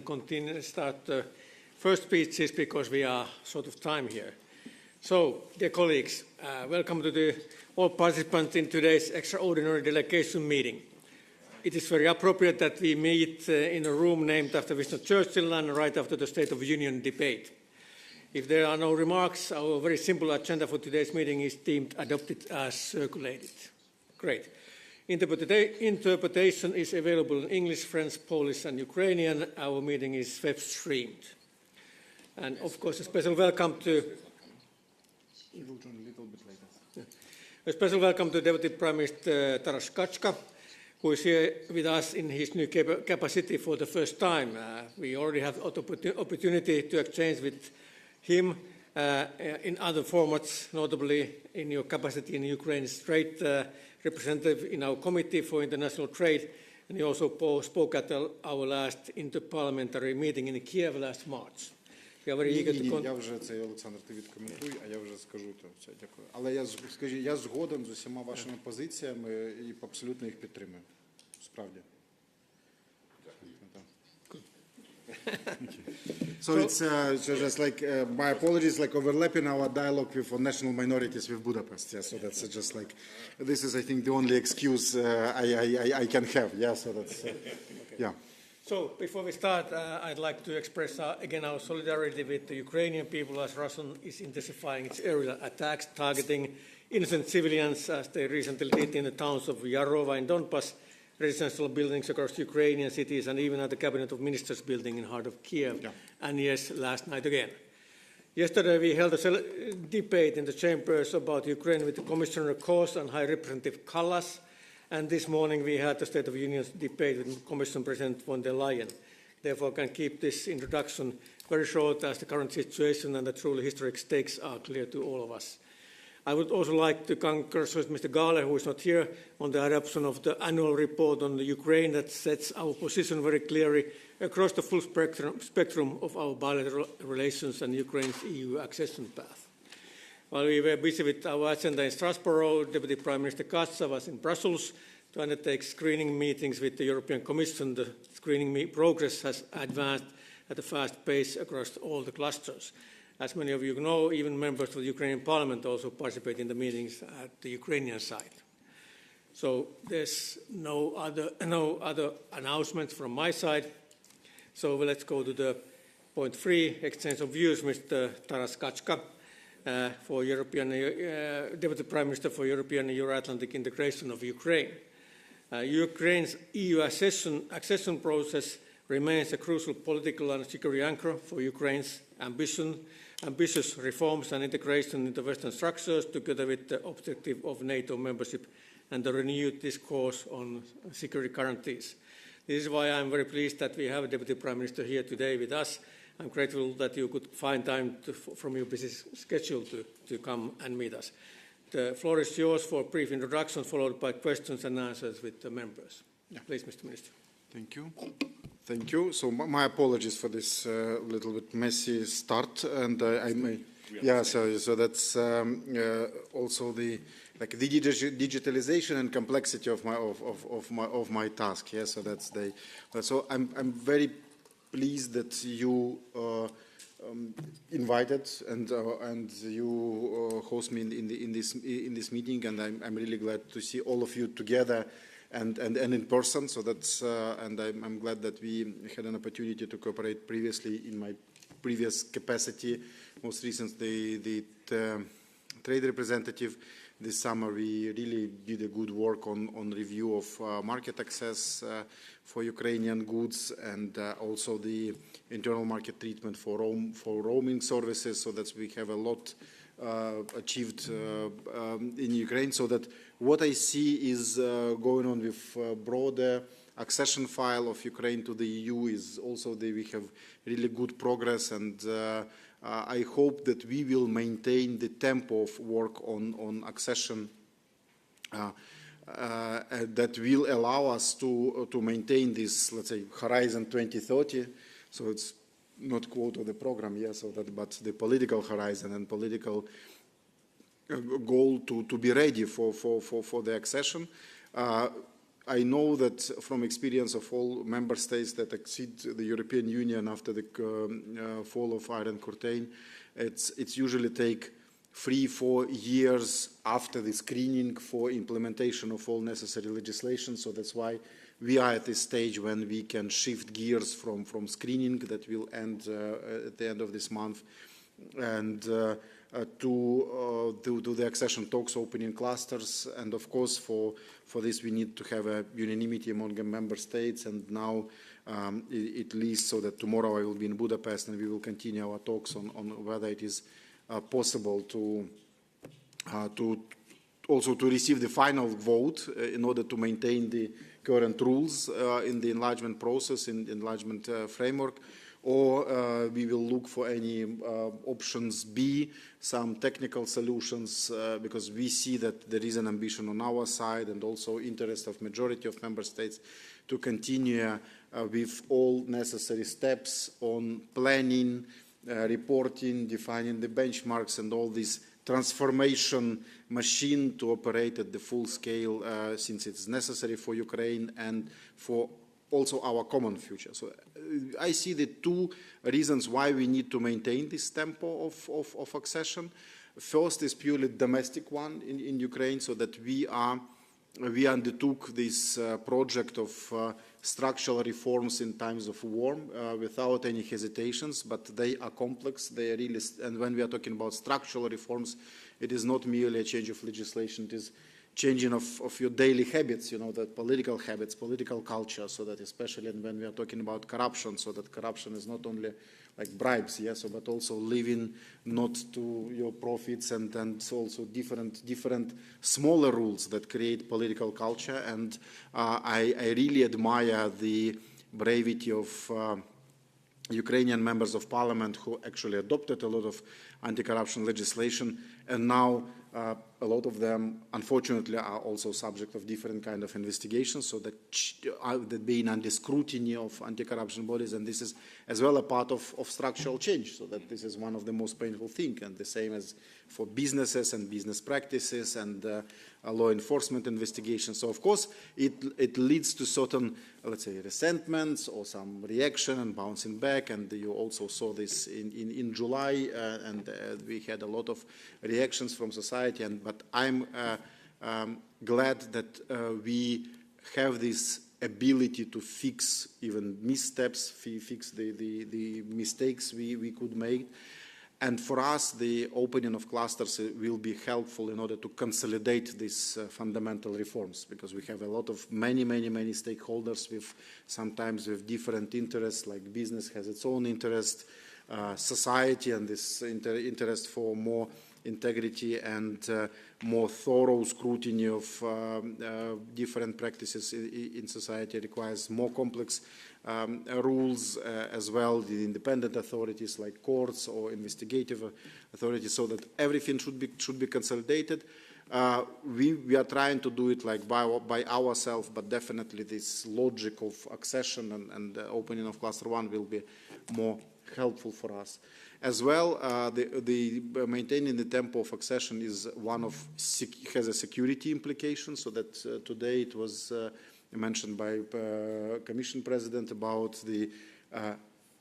start the first speeches because we are short of time here. So, dear colleagues, welcome to all participants in today's extraordinary delegation meeting. It is very appropriate that we meet in a room named after Winston Churchill and right after the State of Union debate. If there are no remarks, our very simple agenda for today's meeting is deemed adopted as circulated. Great. Interpretation is available in English, French, Polish and Ukrainian. Our meeting is web streamed. And of course, a special welcome to Deputy Prime Minister Taras Kachka, who is here with us in his new capacity for the first time. We already have opportunity to exchange with him in other formats, notably in your capacity in Ukraine's trade representative in our Committee for International Trade, and he also spoke at our last interparliamentary meeting in Kiev last March. We are very eager to Я вже це, Олександр, ти відкоментуй, а я вже скажу то все. Дякую. Але я згоден з усіма вашими позиціями і абсолютно їх підтримую. Справді. So it's just like my apologies, like overlapping our dialogue with national minorities with Budapest. Yeah, so that's just like this is, I think, the only excuse I can have. Yeah, so that's yeah. So before we start, I'd like to express again our solidarity with the Ukrainian people as Russia is intensifying its aerial attacks targeting innocent civilians, as they recently did in the towns of Yarova in Donbas, residential buildings across Ukrainian cities, and even at the Cabinet of Ministers building in the heart of Kiev, and yes, last night again. Yesterday we held a debate in the chambers about Ukraine with Commissioner Kos and High Representative Kallas, and this morning we had the State of Union debate with Commission President von der Leyen. Therefore, I can keep this introduction very short, as the current situation and the truly historic stakes are clear to all of us. I would also like to congratulate Mr. Gahler, who is not here, on the adoption of the annual report on the Ukraine that sets our position very clearly across the full spectrum of our bilateral relations and Ukraine's EU accession path. While we were busy with our agenda in Strasbourg, Deputy Prime Minister Kachka was in Brussels to undertake screening meetings with the European Commission. The screening progress has advanced at a fast pace across all the clusters. As many of you know, even members of the Ukrainian Parliament also participate in the meetings at the Ukrainian side. So there's no other announcements from my side. So let's go to the point 3, exchange of views, Mr. Taras Kachka, for Deputy Prime Minister for European and Euro-Atlantic integration of Ukraine. Ukraine's EU accession process remains a crucial political and security anchor for Ukraine's ambitious reforms and integration into Western structures, together with the objective of NATO membership and the renewed discourse on security guarantees. This is why I'm very pleased that we have a Deputy Prime Minister here today with us. I'm grateful that you could find time from your busy schedule to come and meet us. The floor is yours for a brief introduction, followed by questions and answers with the members. Yeah. Please, Mr. Minister. Thank you. Thank you. So my apologies for this little bit messy start, and I may, yeah. So that's also the digitalization and complexity of my task. Yeah. So that's the. So I'm very pleased that you invited and you host me in this meeting, and I'm really glad to see all of you together. And in person, so that's and I'm glad that we had an opportunity to cooperate previously in my previous capacity. Most recently, the trade representative. This summer, we really did a good work on review of market access for Ukrainian goods, and also the internal market treatment for roaming services. So that we have a lot achieved in Ukraine, so that what I see is going on with broader accession file of Ukraine to the EU is also that we have really good progress, and I hope that we will maintain the tempo of work on accession that will allow us to maintain this, let's say, Horizon 2030. So it's not quote of the program, yes, so that, but the political horizon and political goal to be ready for the accession. I know that from experience of all member states that exceed the European Union after the fall of Iron Curtain, it's usually take 3-4 years after the screening for implementation of all necessary legislation. So that's why we are at this stage when we can shift gears from screening that will end at the end of this month, and to the accession talks opening clusters. And of course for this we need to have a unanimity among the member states, and now it leads so that tomorrow I will be in Budapest and we will continue our talks on whether it is possible to also to receive the final vote in order to maintain the current rules in the enlargement process, in the enlargement framework, or we will look for any options B, some technical solutions, because we see that there is an ambition on our side and also interest of majority of member states to continue with all necessary steps on planning, reporting, defining the benchmarks, and all this transformation machine to operate at the full scale, since it's necessary for Ukraine and for also our common future. So I see the two reasons why we need to maintain this tempo of accession. First is purely domestic one in Ukraine, so that we undertook this project of structural reforms in times of war without any hesitations, but they are complex. They are really, and when we are talking about structural reforms, it is not merely a change of legislation. It is changing of your daily habits, the political habits, political culture, so that especially when we are talking about corruption, so that corruption is not only like bribes, yes, but also living not to your profits, and also different smaller rules that create political culture. And I really admire the bravery of Ukrainian members of parliament who actually adopted a lot of anti-corruption legislation, and now a lot of them, unfortunately, are also subject of different kind of investigations, so that being under scrutiny of anti-corruption bodies, and this is as well a part of structural change, so that this is one of the most painful things, and the same as for businesses and business practices and law enforcement investigations. So of course it leads to certain, let's say, resentments or some reaction and bouncing back, and you also saw this in July, and we had a lot of reactions from society, but I'm glad that we have this ability to fix even missteps, fix the mistakes we could make. And for us, the opening of clusters will be helpful in order to consolidate these fundamental reforms, because we have a lot of many stakeholders with sometimes with different interests, like business has its own interest, society and this interest for more integrity and more thorough scrutiny of different practices in society requires more complex rules as well, the independent authorities like courts or investigative authorities, so that everything should be consolidated. We are trying to do it like by ourselves, but definitely this logic of accession and opening of cluster 1 will be more helpful for us. As well, the maintaining the tempo of accession is has a security implication, so that today it was mentioned by Commission President about the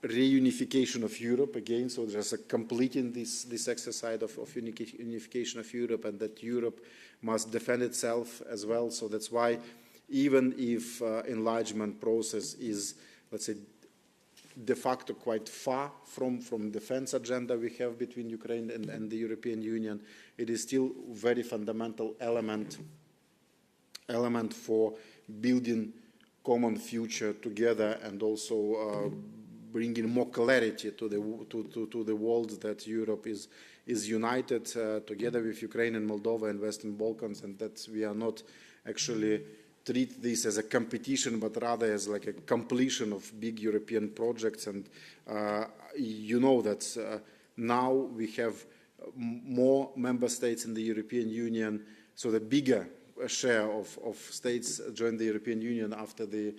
reunification of Europe again, so there's a completing this exercise of unification of Europe, and that Europe must defend itself as well. So that's why even if enlargement process is, let's say, de facto quite far from defense agenda we have between Ukraine and the European Union, it is still very fundamental element for building common future together, and also bringing more clarity to the world that Europe is united together with Ukraine and Moldova and Western Balkans, and that we are not actually treat this as a competition, but rather as like a completion of big European projects. And you know that now we have more member states in the European Union, so the bigger share of states joined the European Union after the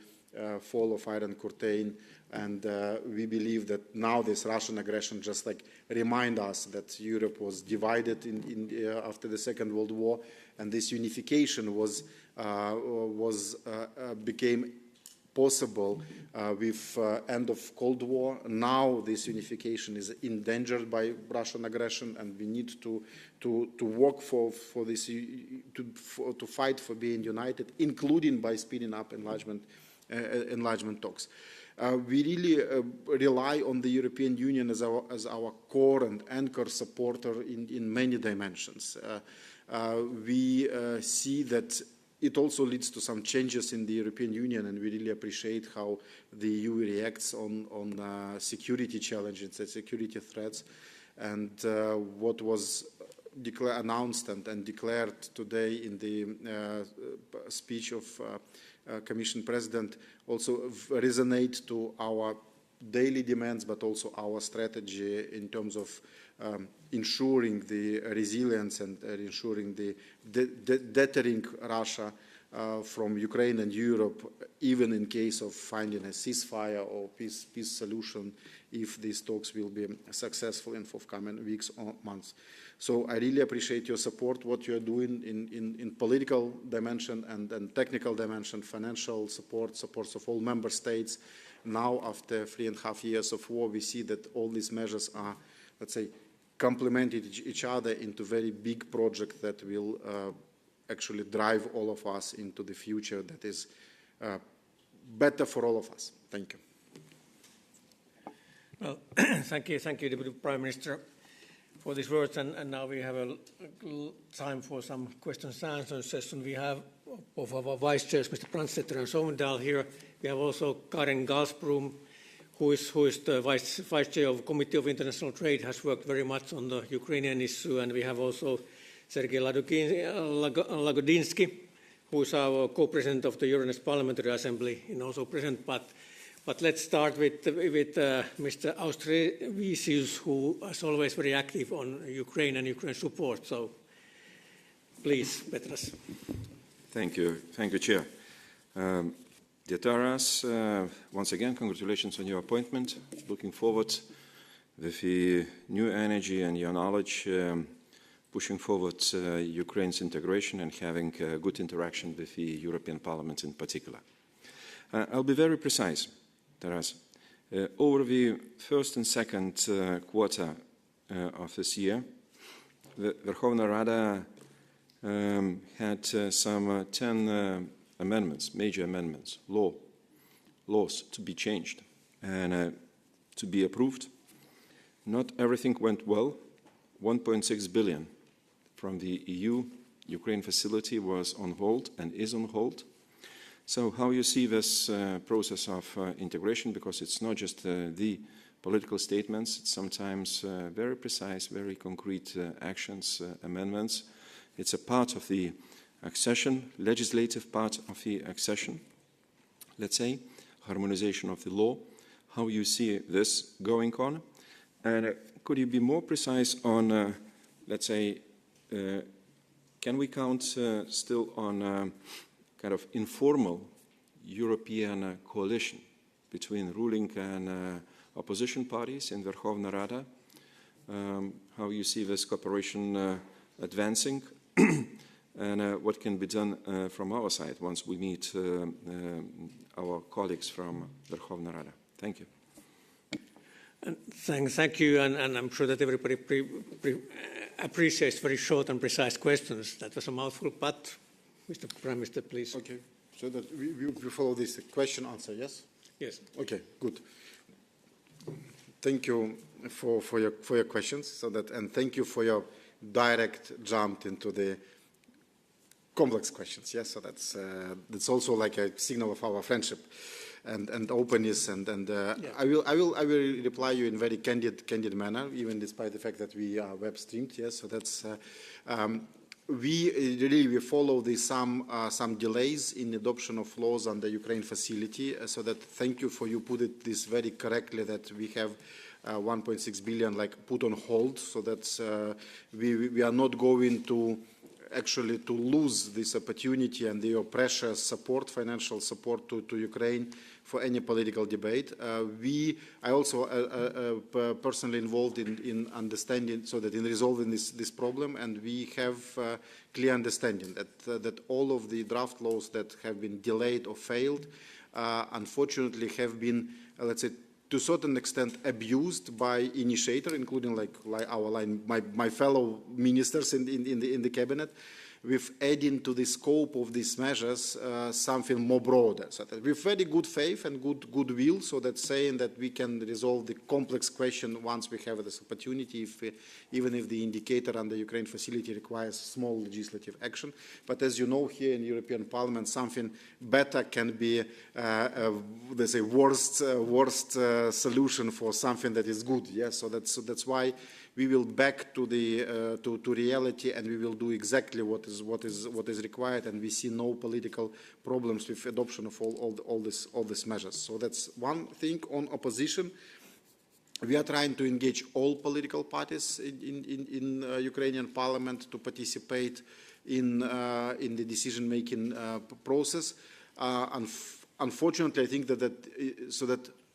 fall of Iron Curtain, and we believe that now this Russian aggression just like remind us that Europe was divided after the Second World War, and this unification was became possible with end of Cold War. Now this unification is endangered by Russian aggression, and we need to work for this, to fight for being united, including by speeding up enlargement talks. We really rely on the European Union as our core and anchor supporter in many dimensions. We see that it also leads to some changes in the European Union, and we really appreciate how the EU reacts on security challenges and security threats. And what was announced and declared today in the speech of Commission President also resonate to our daily demands, but also our strategy in terms of ensuring the resilience and ensuring the deterring Russia from Ukraine and Europe, even in case of finding a ceasefire or peace solution, if these talks will be successful in forthcoming weeks or months. So I really appreciate your support, what you are doing in political dimension and technical dimension, financial supports of all member states. Now, after 3.5 years of war, we see that all these measures are, let's say, complemented each other into very big projects that will actually drive all of us into the future that is better for all of us. Thank you. Well, thank you, Deputy Prime Minister, for these words. And now we have a time for some questions and answers session. We have both of our vice chairs, Mr. Brandstetter and Somendal, here. We have also Karen Galsbrum, who is the vice chair of the Committee of International Trade, has worked very much on the Ukrainian issue. And we have also Sergei Lagodinsky, who is our co-president of the Euronest Parliamentary Assembly, and also present. But let's start with Mr. Austrevicius, who is always very active on Ukraine and Ukraine support. So please, Petras. Thank you, Chair. Dear Taras, once again, congratulations on your appointment. Looking forward with the new energy and your knowledge, pushing forward Ukraine's integration and having good interaction with the European Parliament in particular. I'll be very precise, Taras. Over the first and second quarter of this year, the Verkhovna Rada had some 10 amendments, major amendments, laws to be changed and to be approved. Not everything went well. 1.6 billion from the EU-Ukraine facility was on hold and is on hold. So how you see this process of integration, because it's not just the political statements, it's sometimes very precise, very concrete actions, amendments. It's a part of the accession, legislative part of the accession, let's say, harmonization of the law. How you see this going on? And could you be more precise on, let's say, can we count still on kind of informal European coalition between ruling and opposition parties in Verkhovna Rada? How you see this cooperation advancing? And what can be done from our side once we meet our colleagues from Verkhovna Rada? Thank you. And thank you, and I'm sure that everybody appreciates very short and precise questions. That was a mouthful, but Mr. Prime Minister, please. Okay, so that we follow this question-answer, yes? Yes. Okay, good. Thank you for your questions, and thank you for your direct jump into the complex questions. Yes, so that's also like a signal of our friendship and openness. Yeah. I will reply you in very candid manner, even despite the fact that we are web streamed. Yes, so that's we follow some delays in adoption of laws on the Ukraine facility. So that thank you for you put it this very correctly that we have 1.6 billion like put on hold. So that's we are not going to actually to lose this opportunity and your precious support, financial support to Ukraine for any political debate. I also personally involved in understanding, so that in resolving this problem, and we have clear understanding that all of the draft laws that have been delayed or failed, unfortunately, have been, let's say, to a certain extent abused by initiator, including my fellow ministers in the cabinet, with adding to the scope of these measures something more broader. So that with very good faith and goodwill, so that's saying that we can resolve the complex question once we have this opportunity, even if the indicator under Ukraine facility requires small legislative action. But as you know, here in the European Parliament, something better can be, there's a worst solution for something that is good. Yeah? So that's why we will back to the to reality, and we will do exactly what is required, and we see no political problems with adoption of all these measures. So that's one thing. On opposition, we are trying to engage all political parties in Ukrainian Parliament to participate in the decision-making process. Unfortunately, I think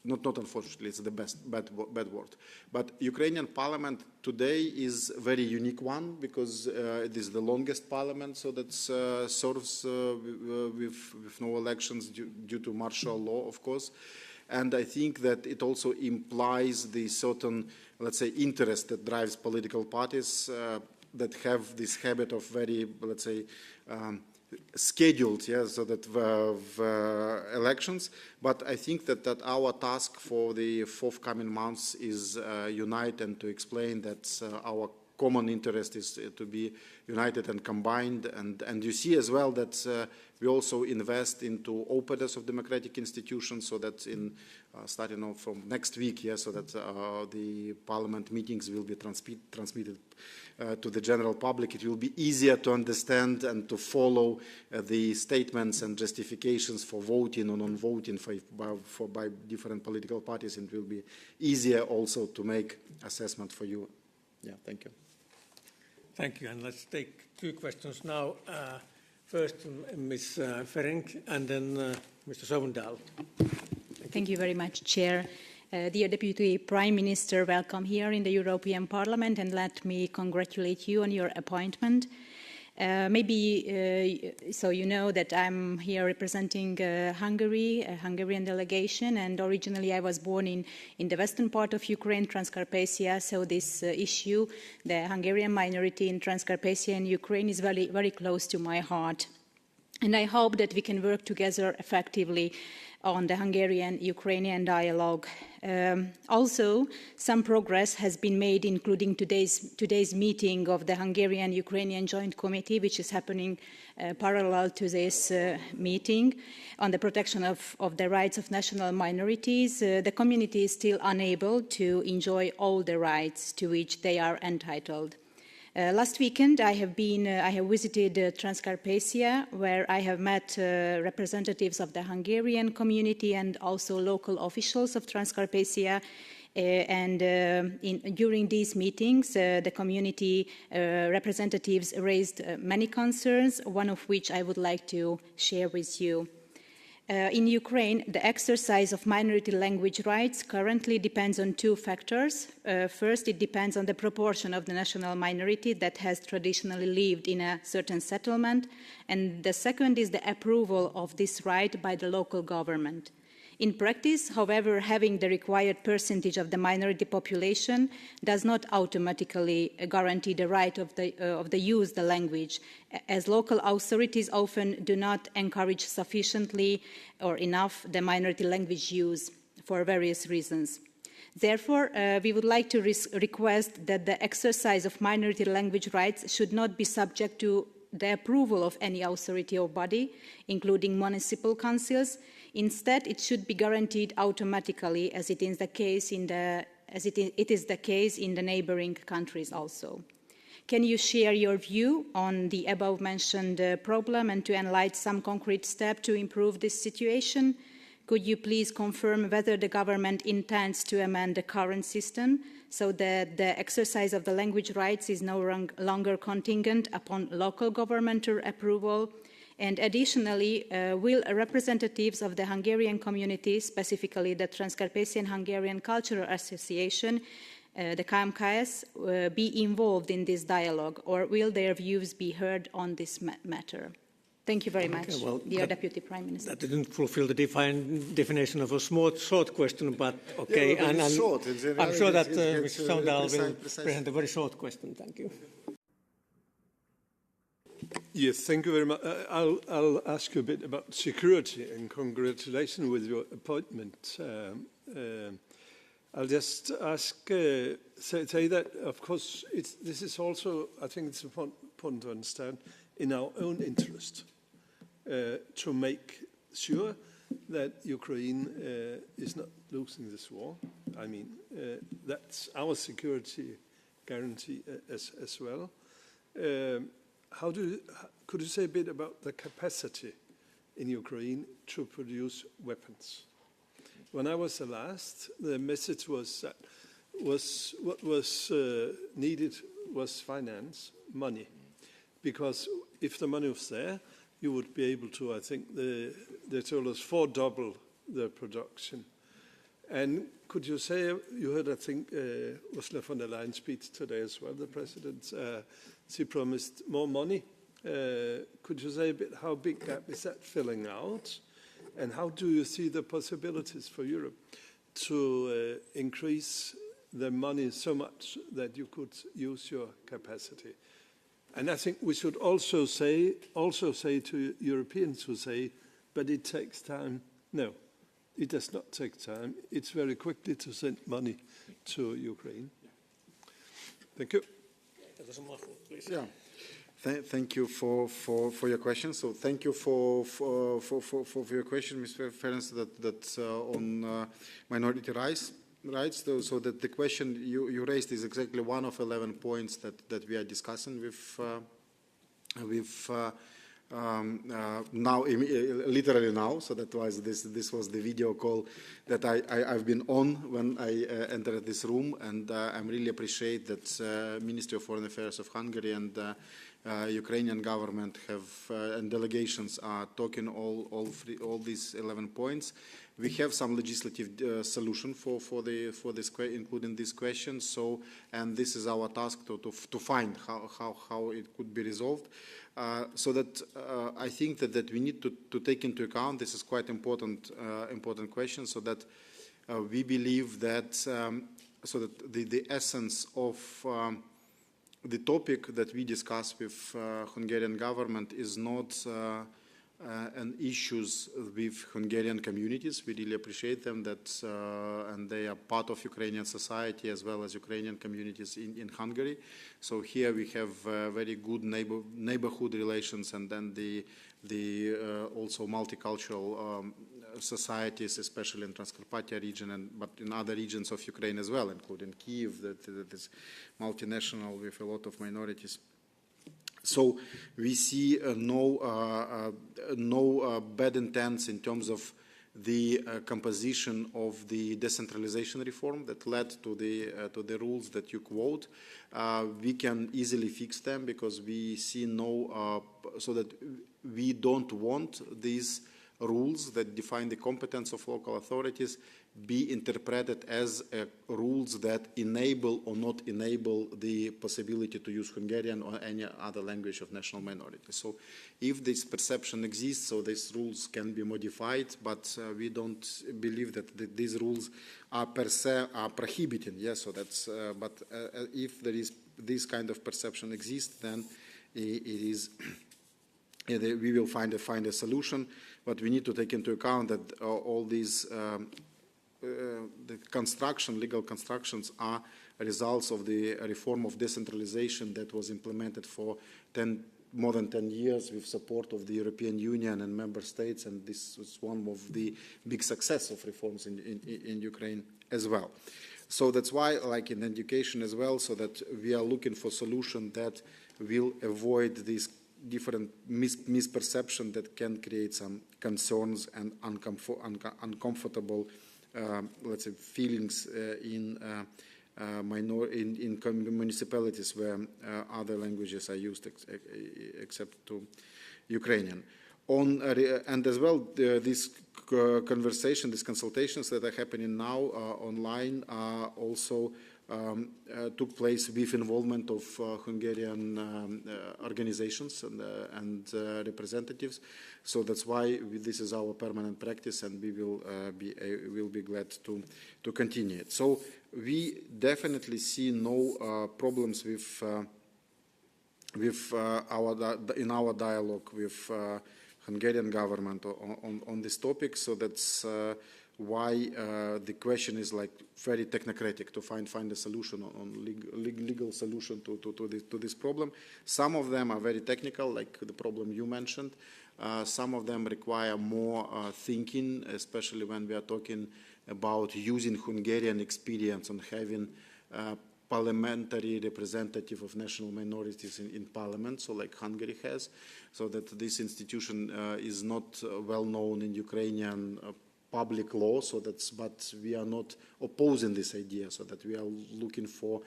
not unfortunately, it's the bad word. But Ukrainian Parliament today is a very unique one, because it is the longest parliament, so that serves with no elections due to martial law, of course. And I think that it also implies the certain, let's say, interest that drives political parties that have this habit of very, let's say, scheduled, yeah, so that elections. But I think that our task for the forthcoming months is unite and to explain that our common interest is to be united and combined. And you see as well that we also invest into openness of democratic institutions, so that starting off from next week, yeah, so that the parliament meetings will be transmitted to the general public. It will be easier to understand and to follow the statements and justifications for voting or non-voting by different political parties, and it will be easier also to make assessment for you. Yeah, thank you. Thank you, and let's take two questions now. First, Ms. Ferenc, and then Mr. Sovendal. Thank you very much, Chair. Dear Deputy Prime Minister, welcome here in the European Parliament, and let me congratulate you on your appointment. So you know that I'm here representing Hungary, a Hungarian delegation, and originally I was born in the western part of Ukraine, Transcarpathia, so this issue, the Hungarian minority in Transcarpathia and Ukraine, is very, very close to my heart. And I hope that we can work together effectively on the Hungarian-Ukrainian dialogue. Also, some progress has been made, including today's meeting of the Hungarian-Ukrainian Joint Committee, which is happening parallel to this meeting on the protection of the rights of national minorities. The community is still unable to enjoy all the rights to which they are entitled. Last weekend, I have visited Transcarpathia, where I have met representatives of the Hungarian community and also local officials of Transcarpathia. During these meetings, the community representatives raised many concerns, one of which I would like to share with you. In Ukraine, the exercise of minority language rights currently depends on two factors. First, it depends on the proportion of the national minority that has traditionally lived in a certain settlement, and the second is the approval of this right by the local government. In practice, however, having the required percentage of the minority population does not automatically guarantee the right of the use of the language, as local authorities often do not encourage sufficiently or enough the minority language use for various reasons. Therefore, we would like to request that the exercise of minority language rights should not be subject to the approval of any authority or body, including municipal councils. Instead, it should be guaranteed automatically, as it is the case in the neighboring countries also. Can you share your view on the above-mentioned problem and to enlighten some concrete steps to improve this situation? Could you please confirm whether the government intends to amend the current system so that the exercise of the language rights is no longer contingent upon local governmental approval? And additionally, will representatives of the Hungarian community, specifically the Transcarpathian Hungarian Cultural Association, the KMKS, be involved in this dialogue, or will their views be heard on this matter? Thank you very much, Okay, well, dear Deputy Prime Minister. That didn't fulfill the definition of a short question, but okay. Yeah, and short. I'm sure that it's Mr. Saundal will precise. present a very short question. Thank you. Yes, thank you very much. I'll ask you a bit about security, and congratulations with your appointment. I'll just ask, say that, of course, this is also, I think it's important to understand, in our own interest to make sure that Ukraine is not losing this war. I mean, that's our security guarantee as well. Could you say a bit about the capacity in Ukraine to produce weapons? When I was the last, the message was that what was needed was finance, money. Because if the money was there, you would be able to, I think they told us, double the production. And could you say, you heard, I think, Ursula von der Leyen's speech today as well, the president, she promised more money. Could you say a bit how big gap is that filling out? And how do you see the possibilities for Europe to increase the money so much that you could use your capacity? And I think we should also say to Europeans who say, but it takes time. No, it does not take time. It's very quickly to send money to Ukraine. Thank you. Please. Yeah. Thank you for your question. So thank you for your question, Mr. Ferenc, that on minority rights. So that the question you raised is exactly one of 11 points that we are discussing with now, literally now. So that was this was the video call that I've been on when I entered this room, and I really appreciate that Ministry of Foreign Affairs of Hungary and Ukrainian government and delegations are talking all these 11 points. We have some legislative solution for this, including this question. So, and this is our task to find how it could be resolved. So that I think that we need to take into account. This is quite important question. So that we believe that so that the essence of the topic that we discuss with Hungarian government is not an issues with Hungarian communities. We really appreciate them and they are part of Ukrainian society as well as Ukrainian communities in Hungary. So here we have very good neighborhood relations, and then the also multicultural societies, especially in Transcarpathia region, but in other regions of Ukraine as well, including Kyiv, that is multinational with a lot of minorities. So we see no bad intents in terms of the composition of the decentralization reform that led to the rules that you quote. We can easily fix them because we see so that we don't want these rules that define the competence of local authorities be interpreted as rules that enable or not enable the possibility to use Hungarian or any other language of national minority. So if this perception exists, so these rules can be modified, but we don't believe that these rules are per se are prohibiting. Yes, so that's, but if there is this kind of perception exists, then it is we will find a solution. But we need to take into account that all these the legal constructions are results of the reform of decentralization that was implemented for more than 10 years with support of the European Union and member states, and this was one of the big success of reforms in Ukraine as well. So that's why, like in education as well, so that we are looking for solution that will avoid this different misperception that can create some concerns and uncomfortable, let's say, feelings in municipalities where other languages are used except to Ukrainian. And as well, this conversation, these consultations that are happening now online also took place with involvement of Hungarian organizations and representatives. So that's why this is our permanent practice, and we will be glad to continue it. So we definitely see no problems with in our dialogue with Hungarian government on this topic. So that's why the question is like very technocratic to find a solution on legal solution to this problem. Some of them are very technical, like the problem you mentioned. Some of them require more thinking, especially when we are talking about using Hungarian experience on having parliamentary representative of national minorities in parliament, so like Hungary has, so that this institution is not well known in Ukrainian public law, so but we are not opposing this idea, so that we are looking for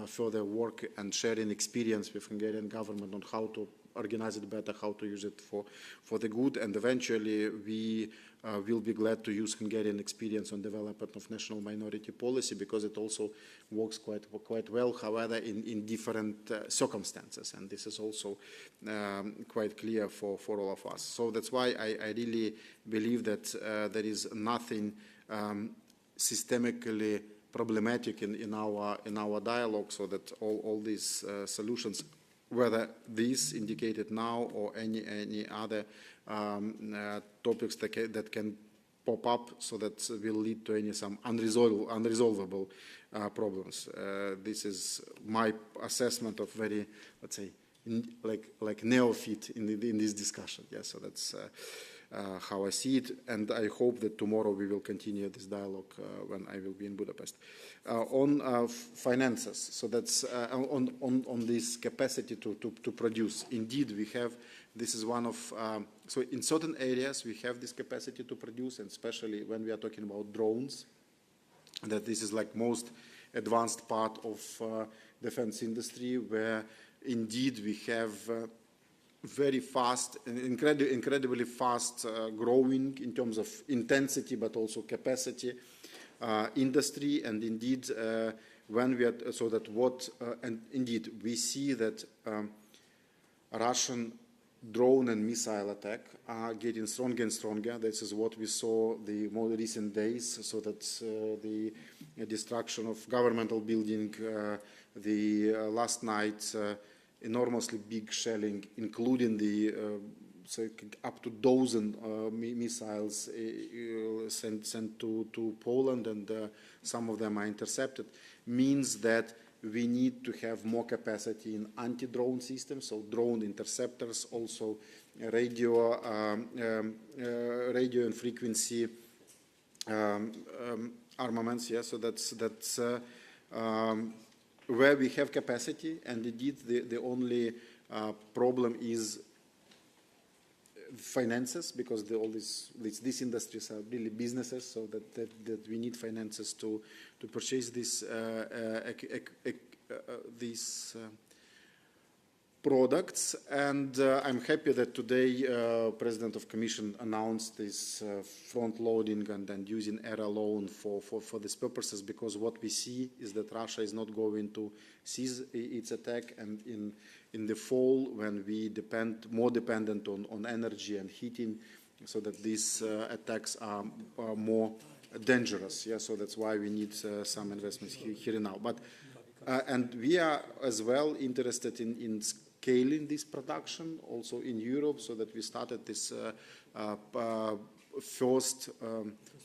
further work and sharing experience with Hungarian government on how to organize it better, how to use it for the good, and eventually we will be glad to use Hungarian experience on development of national minority policy, because it also works quite well, however, in different circumstances, and this is also quite clear for all of us. So that's why I really believe that there is nothing systemically problematic in our dialogue, so that all these solutions, whether these indicated now or any other topics that can pop up, so that will lead to some unresolvable problems. This is my assessment of very, let's say, like neophyte in this discussion. Yeah, so that's how I see it, and I hope that tomorrow we will continue this dialogue when I will be in Budapest. On finances, so that's on this capacity to produce. Indeed, we have, this is one of, so in certain areas we have this capacity to produce, and especially when we are talking about drones, that this is like most advanced part of defense industry, where indeed we have very fast, incredibly fast growing in terms of intensity, but also capacity industry. And indeed, when we are, so that what, and indeed we see that Russian drone and missile attack are getting stronger and stronger. This is what we saw the more recent days, so that the destruction of governmental building, the last night, enormously big shelling, including the so up to dozen missiles sent to Poland, and some of them are intercepted, means that we need to have more capacity in anti-drone systems, so drone interceptors, also radio and frequency armaments. Yeah, so that's where we have capacity, and indeed the only problem is finances, because all these industries are really businesses, so that we need finances to purchase these products. And I'm happy that today President of Commission announced this front loading and using era loan for these purposes, because what we see is that Russia is not going to cease its attack, and in the fall, when we more dependent on energy and heating, so that these attacks are more dangerous. Yeah, so that's why we need some investments here and now. But and we are as well interested in scaling this production also in Europe, so that we started this first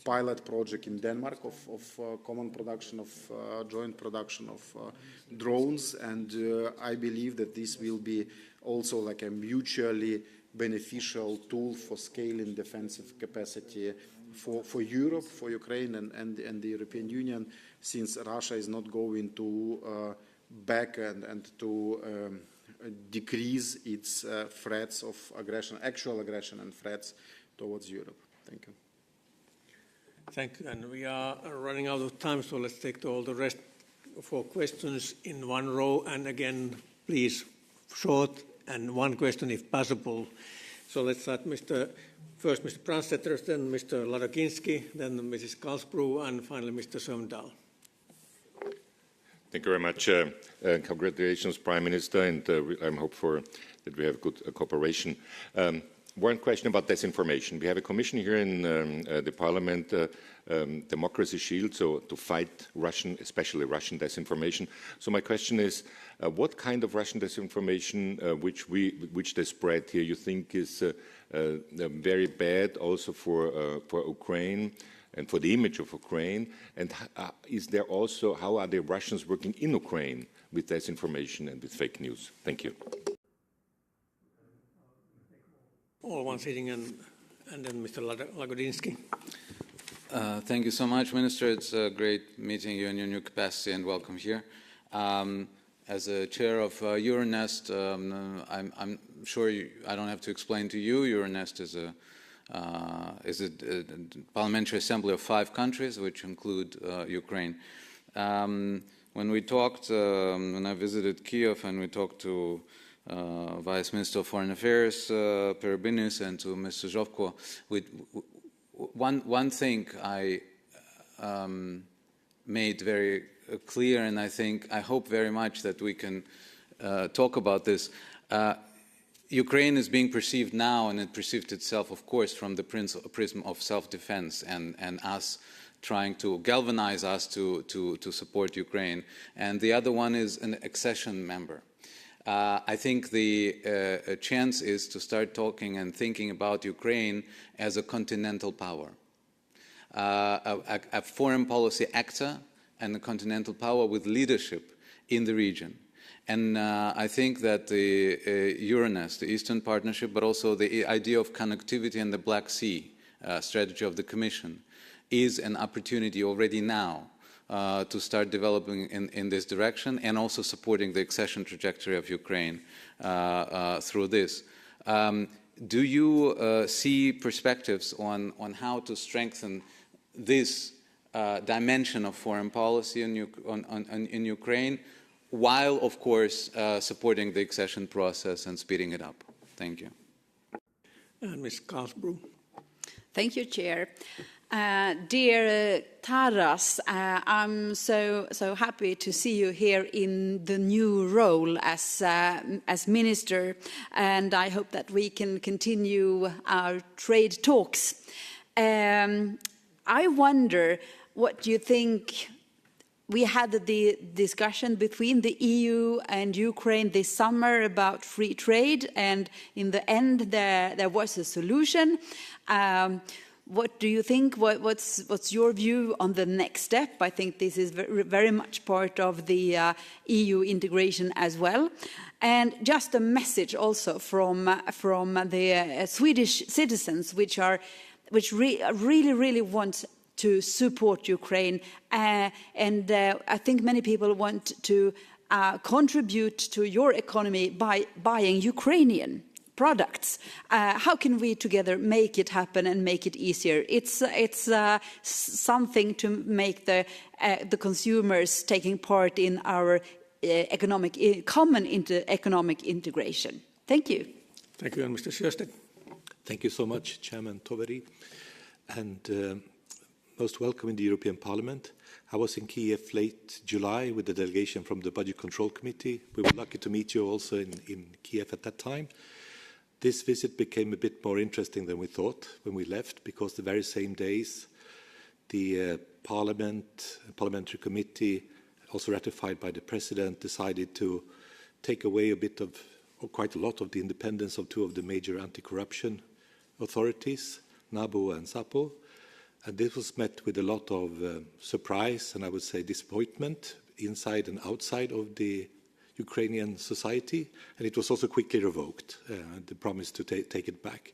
pilot project in Denmark of common production of joint production of drones, and I believe that this will be also like a mutually beneficial tool for scaling defensive capacity for Europe, for Ukraine, and the European Union, since Russia is not going to back and to decrease its threats of aggression, actual aggression and threats towards Europe. Thank you. Thank you. And we are running out of time, so let's take all the rest 4 questions in one row. And again, please, short and one question if possible. So let's start first Mr. Brandstetter, then Mr. Ladokinski, then Mrs. Karlsbro, and finally Mr. Sömdahl. Thank you very much. Congratulations, Prime Minister, and I'm hopeful that we have good cooperation. One question about disinformation. We have a commission here in the Parliament, Democracy Shield, so to fight Russian, especially Russian disinformation. So my question is, what kind of Russian disinformation which they spread here you think is very bad also for Ukraine and for the image of Ukraine? And is there also, how are the Russians working in Ukraine with disinformation and with fake news? Thank you. All one sitting, and then Mr. Lagodinsky. Thank you so much, Minister. It's a great meeting you in your new capacity, and welcome here. As a chair of Euronest, I'm sure I don't have to explain to you. Euronest is a parliamentary assembly of 5 countries, which include Ukraine. When we talked, when I visited Kiev, and we talked to Vice Minister of Foreign Affairs, Perebinis, and to Mr. Zhovko, one thing I made very clear, and I hope very much that we can talk about this. Ukraine is being perceived now, and it perceived itself, of course, from the prism of self-defense and us trying to galvanize us to support Ukraine. And the other one is an accession member. I think the chance is to start talking and thinking about Ukraine as a continental power, a foreign policy actor and a continental power with leadership in the region. And I think that the Euronest, the Eastern Partnership, but also the idea of connectivity in the Black Sea strategy of the Commission is an opportunity already now to start developing in this direction, and also supporting the accession trajectory of Ukraine through this. Do you see perspectives on how to strengthen this dimension of foreign policy in Ukraine, while, of course, supporting the accession process and speeding it up? Thank you. And Ms. Karlsbro. Thank you, Chair. Dear Taras, I'm so happy to see you here in the new role as Minister, and I hope that we can continue our trade talks. I wonder what you think. We had the discussion between the EU and Ukraine this summer about free trade, and in the end there was a solution. What do you think? What's your view on the next step? I think this is very much part of the EU integration as well. And just a message also from the Swedish citizens, which really want to support Ukraine, and I think many people want to contribute to your economy by buying Ukrainian products. How can we together make it happen and make it easier? It's something to make the consumers taking part in our common economic integration. Thank you. Thank you, and Mr. Sjöstedt. Thank you so much, Chairman Toveri, and most welcome in the European Parliament. I was in Kiev late July with the delegation from the Budget Control Committee. We were lucky to meet you also in Kiev at that time. This visit became a bit more interesting than we thought when we left, because the very same days the Parliamentary Committee, also ratified by the President, decided to take away a bit of, or quite a lot of, the independence of 2 of the major anti-corruption authorities, NABU and SAPO. And this was met with a lot of surprise and, I would say, disappointment inside and outside of the Ukrainian society, and it was also quickly revoked, the promise to take it back.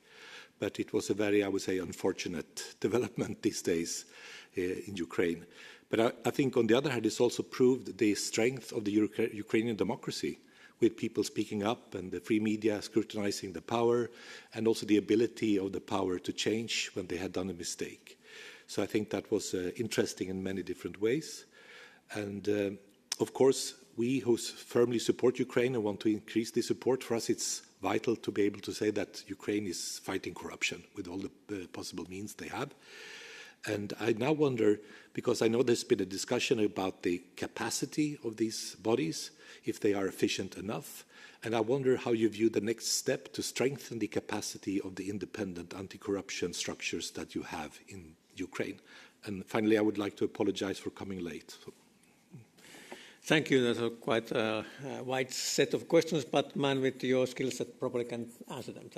But it was a very, I would say, unfortunate development these days in Ukraine. But I think, on the other hand, it's also proved the strength of the Ukrainian democracy, with people speaking up and the free media scrutinizing the power, and also the ability of the power to change when they had done a mistake. So I think that was interesting in many different ways. And of course, we who firmly support Ukraine and want to increase the support, for us it's vital to be able to say that Ukraine is fighting corruption with all the possible means they have. And I now wonder, because I know there's been a discussion about the capacity of these bodies, if they are efficient enough, and I wonder how you view the next step to strengthen the capacity of the independent anti-corruption structures that you have in Ukraine. And finally, I would like to apologize for coming late. Thank you. That's a quite wide set of questions, but man with your skill set probably can answer them.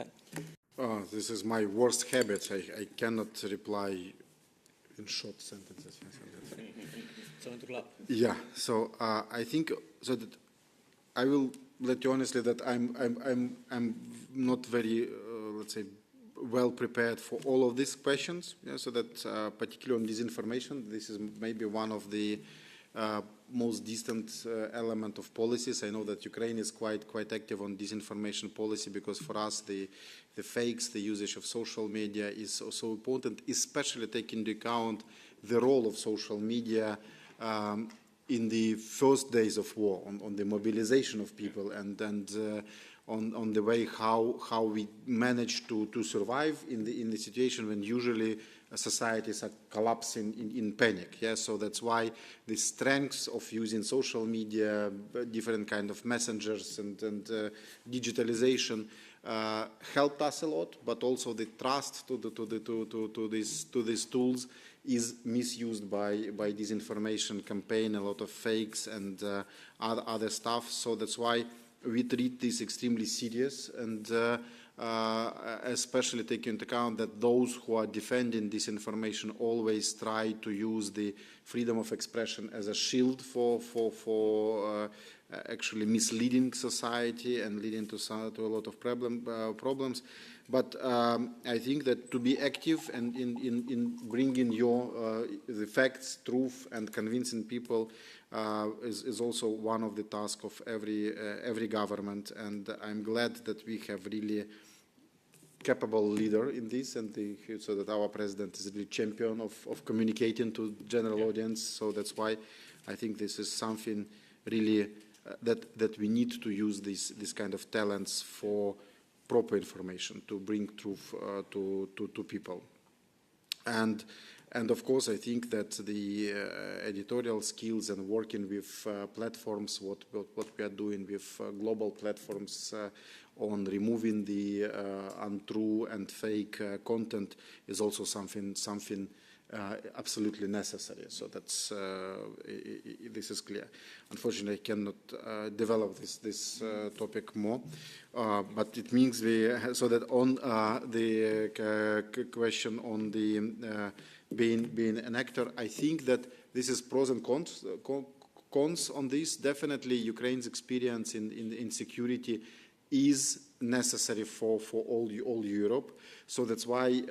This is my worst habit. I cannot reply in short sentences. Yeah. So I think so that I will let you honestly that I'm not very let's say well prepared for all of these questions. Yeah, so that particularly on disinformation, this is maybe one of the most distant element of policies. I know that Ukraine is quite active on disinformation policy because for us the fakes, the usage of social media is also important, especially taking into account the role of social media in the first days of war, on the mobilization of people and on the way how we manage to survive in the situation when usually societies are collapsing in panic. Yeah, so that's why the strengths of using social media, different kind of messengers and digitalization helped us a lot, but also the trust to these tools is misused by disinformation campaign, a lot of fakes and other stuff. So that's why we treat this extremely serious and especially taking into account that those who are defending disinformation always try to use the freedom of expression as a shield for actually misleading society and leading to a lot of problems. But I think that to be active and in bringing the facts, truth, and convincing people is also one of the tasks of every government. And I'm glad that we have really capable leader in this, and so that our president is really champion of communicating to general audience. So that's why I think this is something really that we need to use this kind of talents for proper information to bring truth to people. And of course, I think that the editorial skills and working with platforms, what we are doing with global platforms on removing the untrue and fake content is also something absolutely necessary. So that's this is clear. Unfortunately, I cannot develop this topic more, but it means so that on the question on the being an actor, I think that this is pros and cons on this. Definitely, Ukraine's experience in security is necessary for all Europe. So that's why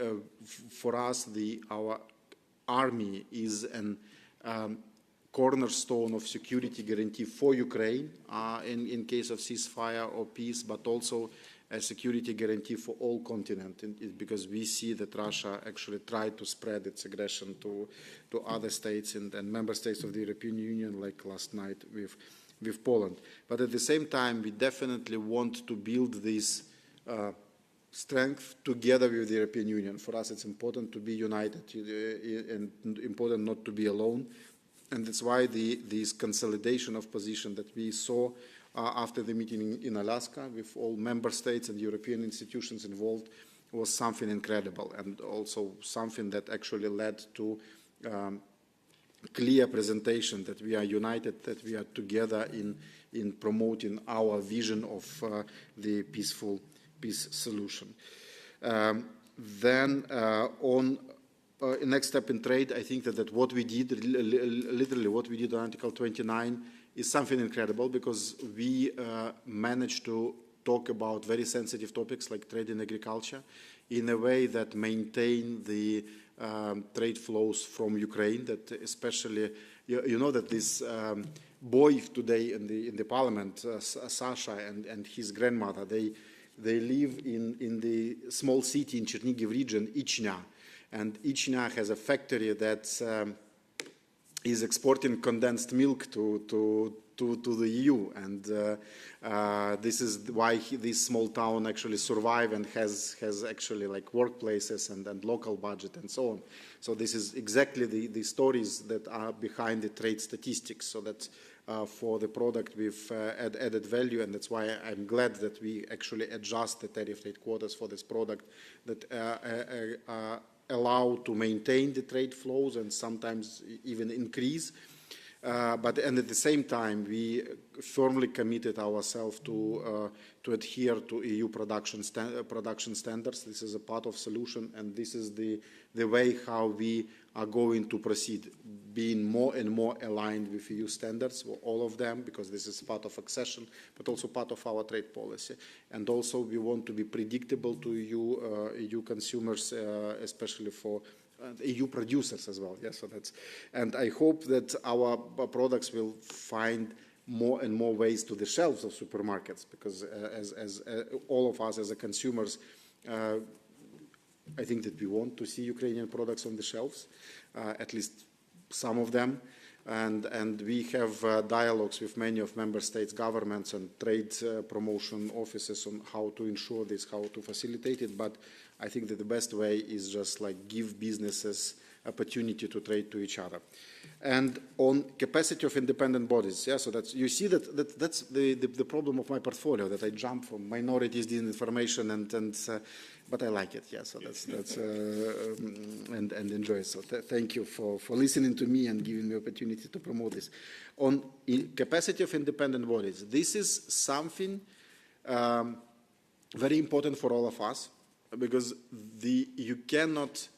for us our army is an cornerstone of security guarantee for Ukraine in case of ceasefire or peace, but also a security guarantee for all continent, because we see that Russia actually tried to spread its aggression to other states and member states of the European Union, like last night with Poland. But at the same time, we definitely want to build this strength together with the European Union. For us, it's important to be united and important not to be alone. And that's why this consolidation of position that we saw after the meeting in Alaska with all member states and European institutions involved was something incredible, and also something that actually led to clear presentation that we are united, that we are together in promoting our vision of the peaceful peace solution. Then on next step in trade, I think that what we did, literally what we did on Article 29, is something incredible, because we managed to talk about very sensitive topics like trade and agriculture in a way that maintain the trade flows from Ukraine, that especially, you know that this boy today in the parliament, Sasha and his grandmother, they live in the small city in Chernigiv region, Ichnya, and Ichnya has a factory that is exporting condensed milk to the EU, and this is why this small town actually survive and has actually like workplaces and local budget and so on. So this is exactly the stories that are behind the trade statistics. So that for the product with added value, and that's why I'm glad that we actually adjust the tariff rate quotas for this product that allow to maintain the trade flows and sometimes even increase. But at the same time, we firmly committed ourselves to adhere to EU production standards. This is a part of solution, and this is the way how we are going to proceed, being more and more aligned with EU standards, all of them, because this is part of accession, but also part of our trade policy. And also, we want to be predictable to EU consumers, especially for EU producers as well. Yes, so that's, and I hope that our products will find more and more ways to the shelves of supermarkets, because as all of us as a consumers, I think that we want to see Ukrainian products on the shelves, at least some of them. And we have dialogues with many of member states' governments and trade promotion offices on how to ensure this, how to facilitate it. But I think that the best way is just like give businesses opportunity to trade to each other. And on capacity of independent bodies, yeah, so that's, you see that's the problem of my portfolio, that I jump from minorities, disinformation, but I like it, yeah, so that's and enjoy it. So thank you for listening to me and giving me opportunity to promote this. On capacity of independent bodies, this is something very important for all of us, because you cannot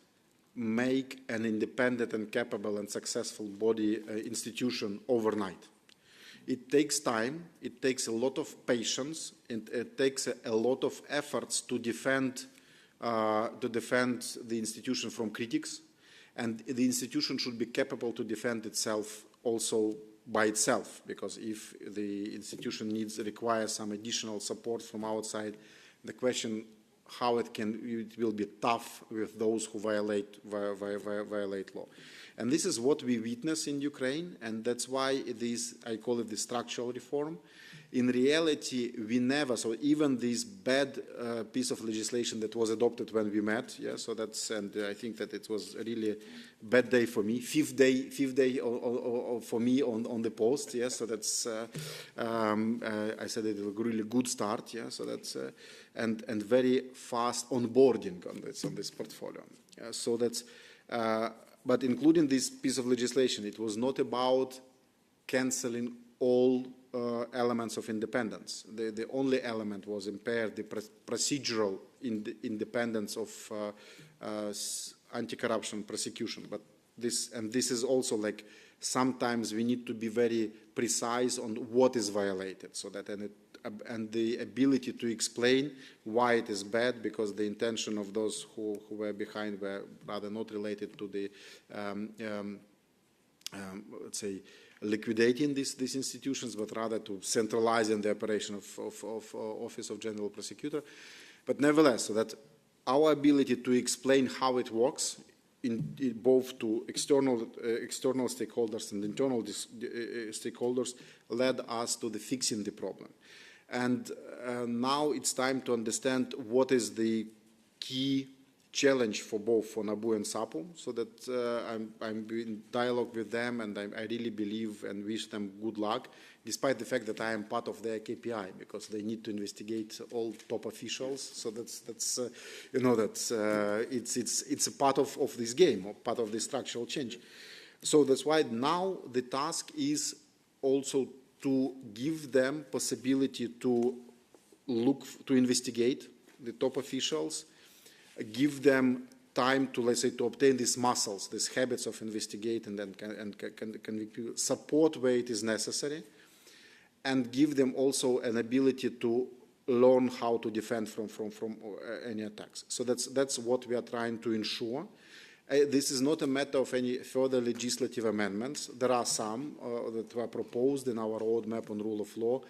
make an independent and capable and successful body institution overnight. It takes time, it takes a lot of patience, and it takes a lot of efforts to defend the institution from critics, and the institution should be capable to defend itself also by itself, because if the institution requires some additional support from outside, the question how it will be tough with those who violate law. And this is what we witness in Ukraine, and that's why I call it the structural reform. In reality, we never, so even this bad piece of legislation that was adopted when we met, yeah, so that's, and I think that it was a really bad day for me, fifth day for me on the post, yeah, so that's, I said it was a really good start, yeah, so that's, and very fast onboarding on this portfolio. So that's, but including this piece of legislation, it was not about cancelling all elements of independence. The only element was impaired the procedural independence of anti-corruption prosecution. But this is also like sometimes we need to be very precise on what is violated, so that and the ability to explain why it is bad, because the intention of those who were behind were rather not related to the let's say liquidating these institutions, but rather to centralizing the operation of Office of General Prosecutor. But nevertheless, so that our ability to explain how it works in both to external stakeholders and internal stakeholders led us to the fixing the problem. And now it's time to understand what is the key challenge for both for NABU and SAPO, so that I'm in dialogue with them, and I really believe and wish them good luck, despite the fact that I am part of their KPI, because they need to investigate all top officials. So that's you know, that's it's a part of this game, or part of the structural change. So that's why now the task is also to give them possibility to investigate the top officials, give them time to, let's say, to obtain these muscles, these habits of investigate, and then can support where it is necessary, and give them also an ability to learn how to defend from any attacks. So that's what we are trying to ensure. This is not a matter of any further legislative amendments. There are some that were proposed in our roadmap on rule of law,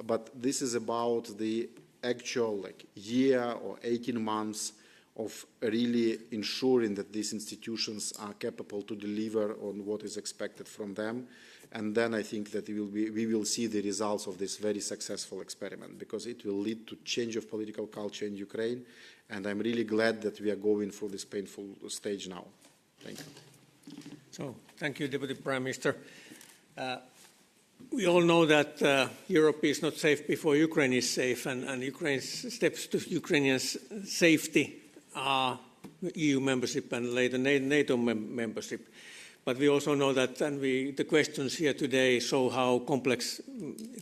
but this is about the actual year or 18 months of really ensuring that these institutions are capable to deliver on what is expected from them. And then I think that we will see the results of this very successful experiment, because it will lead to change of political culture in Ukraine. And I'm really glad that we are going through this painful stage now. Thank you. So, thank you, Deputy Prime Minister. We all know that Europe is not safe before Ukraine is safe, and Ukraine's steps to Ukrainians' safety are EU membership and later NATO membership. But we also know that, and the questions here today show how complex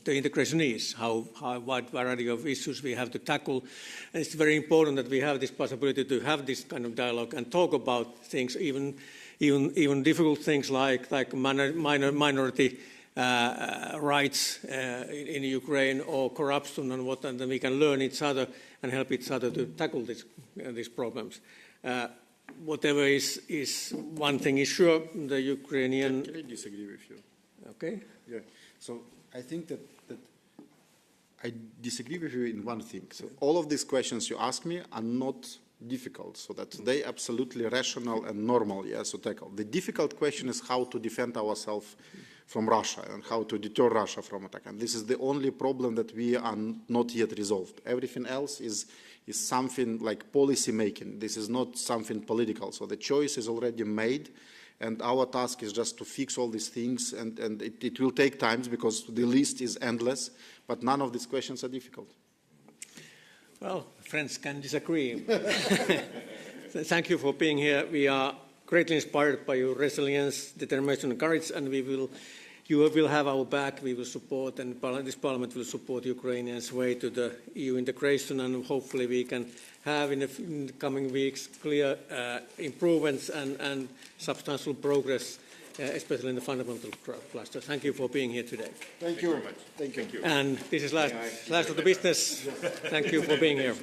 the integration is, how wide variety of issues we have to tackle. And it's very important that we have this possibility to have this kind of dialogue and talk about things, even difficult things like minority rights in Ukraine or corruption and what, and then we can learn each other and help each other to tackle these problems. Whatever is one thing is sure, the Ukrainian... Can I disagree with you? Okay. Yeah. So I think that I disagree with you in one thing. So all of these questions you ask me are not difficult, so that they absolutely rational and normal, yes, to tackle. The difficult question is how to defend ourselves from Russia and how to deter Russia from attack. And this is the only problem that we are not yet resolved. Everything else is something like policy making. This is not something political. So the choice is already made, and our task is just to fix all these things, and it will take time because the list is endless, but none of these questions are difficult. Well, friends can disagree. Thank you for being here. We are greatly inspired by your resilience, determination and courage, and you will have our back. We will support, and this Parliament will support Ukrainians' way to the EU integration, and hopefully we can have in the coming weeks clear improvements and substantial progress, especially in the fundamental cluster. Thank you for being here today. Thank you very much. Thank you. And this is last of the business. Thank you for being here.